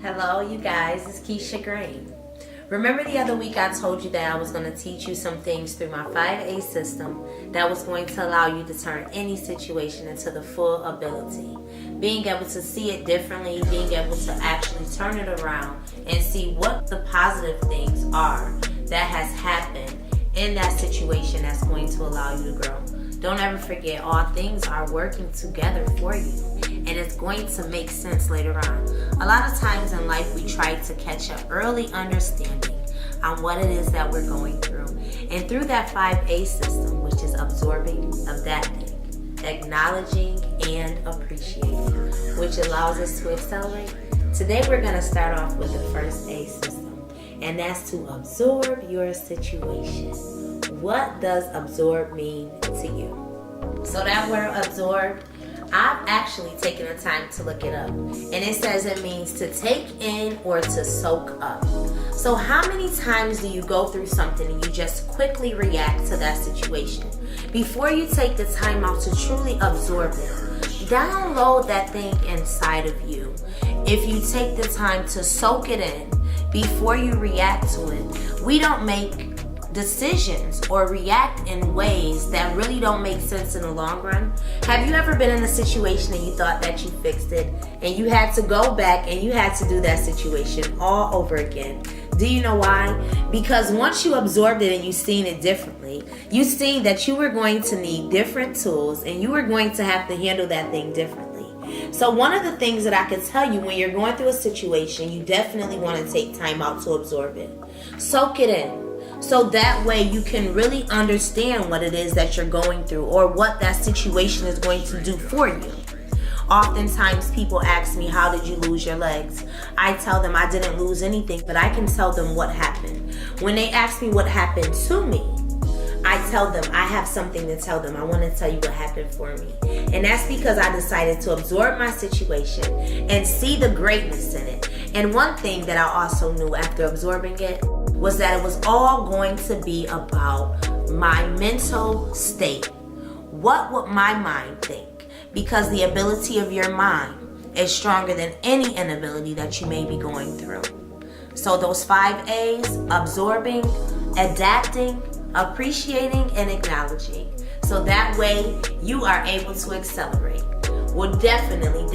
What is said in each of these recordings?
Hello, you guys. It's Keisha Green. Remember the other week I told you that I was going to teach you some things through my 5A system that was going to allow you to turn any situation into the full ability. Being able to see it differently, being able to actually turn it around and see what the positive things are that has happened in that situation that's going to allow you to grow. Don't ever forget, all things are working together for you, and it's going to make sense later on. A lot of times in life, we try to catch an early understanding on what it is that we're going through. And through that 5A system, which is absorbing, adapting, acknowledging, and appreciating, which allows us to accelerate. Today, we're going to start off with the first A system, and that's to absorb your situation. What does absorb mean to you? So that word absorb, I've actually taken the time to look it up, and it says it means to take in or to soak up. So how many times do you go through something and you just quickly react to that situation? Before you take the time out to truly absorb it, download that thing inside of you. If you take the time to soak it in before you react to it, we don't make decisions or react in ways that really don't make sense in the long run. Have you ever been in a situation and you thought that you fixed it and you had to go back and you had to do that situation all over again? Do you know why? Because once you absorbed it and you seen it differently, you seen that you were going to need different tools and you were going to have to handle that thing differently. So one of the things that I could tell you when you're going through a situation, you definitely want to take time out to absorb it. Soak it in. So that way you can really understand what it is that you're going through or what that situation is going to do for you. Oftentimes people ask me, how did you lose your legs? I tell them I didn't lose anything, but I can tell them what happened. When they ask me what happened to me, I tell them I have something to tell them. I want to tell you what happened for me. And that's because I decided to absorb my situation and see the greatness in it. And one thing that I also knew after absorbing it was that it was all going to be about my mental state. What would my mind think? Because the ability of your mind is stronger than any inability that you may be going through. So those 5 A's, absorbing, adapting, appreciating, and acknowledging. So that way you are able to accelerate. Will definitely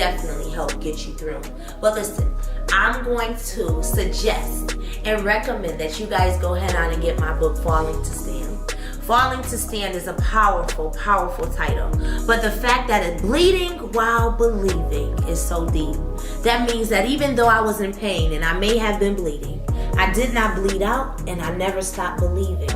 help get you through. But listen, I'm going to suggest and recommend that you guys go ahead on and get my book, Falling to Stand. Falling to Stand is a powerful title. But the fact that it's bleeding while believing is so deep. That means that even though I was in pain and I may have been bleeding, I did not bleed out and I never stopped believing.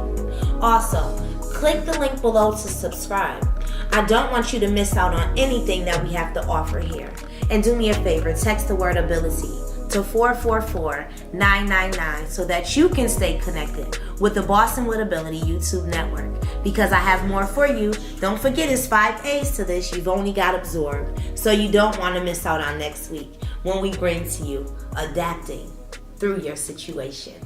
Also, click the link below to subscribe. I don't want you to miss out on anything that we have to offer here. And do me a favor, text the word ability to 444-999 so that you can stay connected with the Boston with Ability YouTube network, because I have more for you. Don't forget, it's 5 A's to this. You've only got absorbed, so you don't want to miss out on next week when we bring to you adapting through your situation.